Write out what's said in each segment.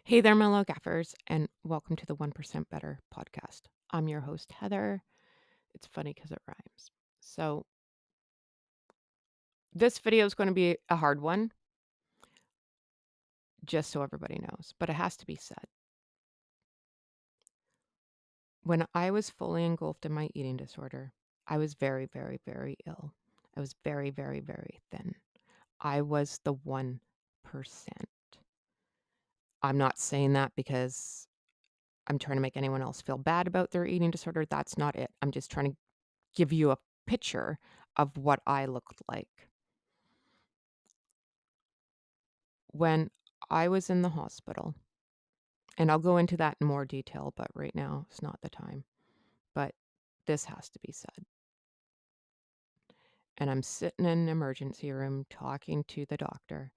Hey there, mellow gaffers, and welcome to the 1% Better podcast. I'm your host, Heather. It's funny because it rhymes. So, this video is going to be a hard one, just so everybody knows, but it has to be said. When I was fully engulfed in my eating disorder, I was very, very, very ill. I was very, very, very thin. I was the 1%. I'm not saying that because I'm trying to make anyone else feel bad about their eating disorder. That's not it. I'm just trying to give you a picture of what I looked like. When I was in the hospital, and I'll go into that in more detail, but right now it's not the time. But this has to be said. And I'm sitting in an emergency room talking to the doctor,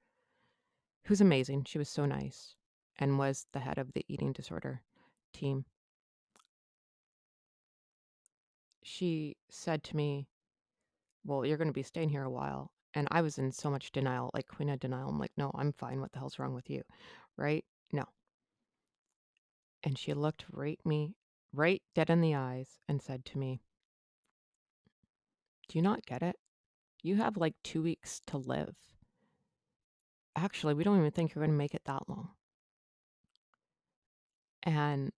who's amazing. She was so nice and was the head of the eating disorder team. She said to me, "Well, you're going to be staying here a while." And I was in so much denial, like queen of denial. I'm like, "No, I'm fine. What the hell's wrong with you?" Right? No. And she looked right dead in the eyes and said to me, "Do you not get it? You have like 2 weeks to live. Actually, we don't even think you're going to make it that long." And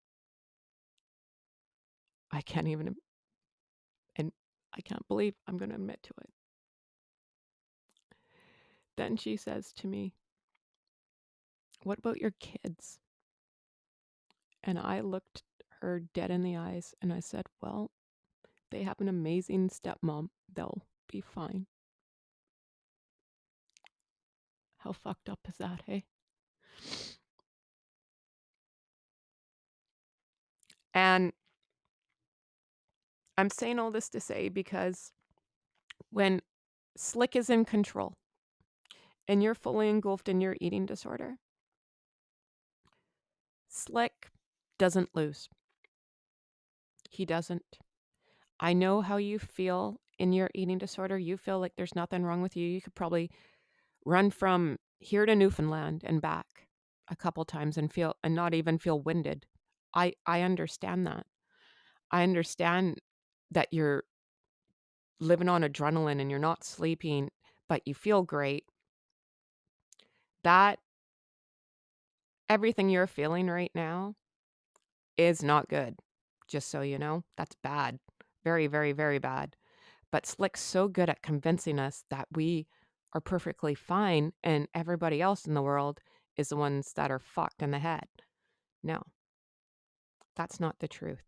I can't even, and I can't believe I'm going to admit to it. Then she says to me, "What about your kids?" And I looked her dead in the eyes and I said, "Well, they have an amazing stepmom. They'll be fine." How fucked up is that, hey? And I'm saying all this to say because when Slick is in control and you're fully engulfed in your eating disorder, Slick doesn't lose. He doesn't. I know how you feel in your eating disorder. You feel like there's nothing wrong with you. You could probably run from here to Newfoundland and back a couple times and not even feel winded. I understand that. I understand that you're living on adrenaline and you're not sleeping, but you feel great. That everything you're feeling right now is not good. Just so you know, that's bad. Very, very, very bad. But Slick's so good at convincing us that we are perfectly fine and everybody else in the world is the ones that are fucked in the head. No, that's not the truth.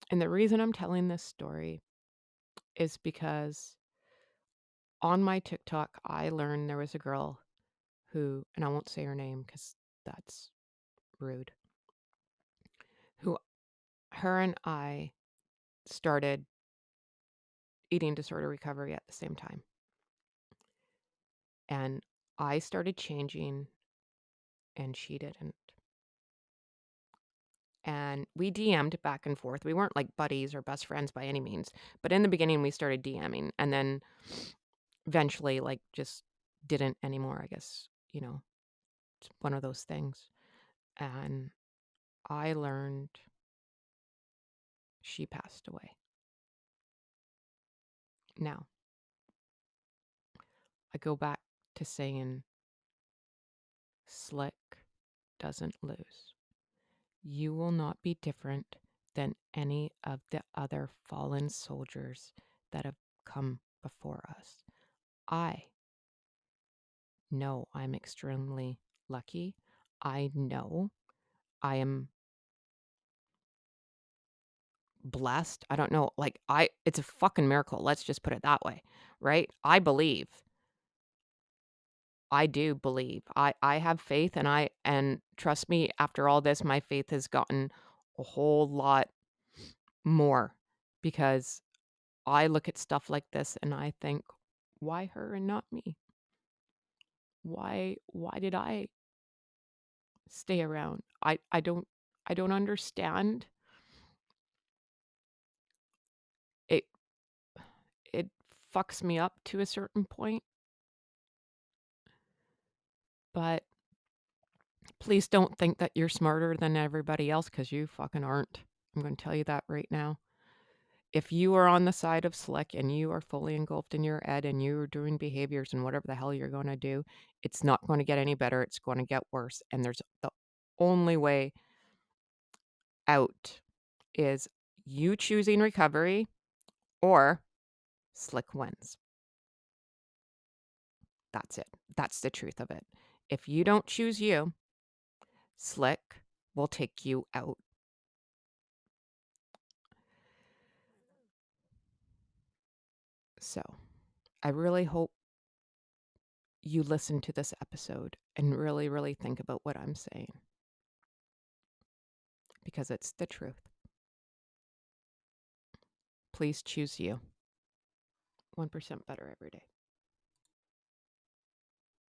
And the reason I'm telling this story is because on my TikTok, I learned there was a girl who, and I won't say her name because that's rude, who her and I started eating disorder recovery at the same time. And I started changing and she didn't. And we DM'd back and forth. We weren't like buddies or best friends by any means, but in the beginning we started DMing and then eventually like just didn't anymore, I guess, it's one of those things. And I learned she passed away. Now, I go back to saying Slick doesn't lose. You will not be different than any of the other fallen soldiers that have come before us. I know I'm extremely lucky. I know I am blessed. I don't know, like it's a fucking miracle. Let's just put it that way, right? I believe. I do believe. I have faith and trust me, after all this my faith has gotten a whole lot more because I look at stuff like this and I think, why her and not me? Why did I stay around? I don't understand. It it fucks me up to a certain point, but Please don't think that you're smarter than everybody else because you fucking aren't. I'm going to tell you that right now. If you are on the side of Slick and you are fully engulfed in your ed and you're doing behaviors and whatever the hell you're going to do, it's not going to get any better. It's going to get worse. And there's the only way out is you choosing recovery or Slick wins. That's it. That's the truth of it. If you don't choose you, Slick will take you out. So I really hope you listen to this episode and really, really think about what I'm saying because it's the truth. Please choose you. 1% better every day.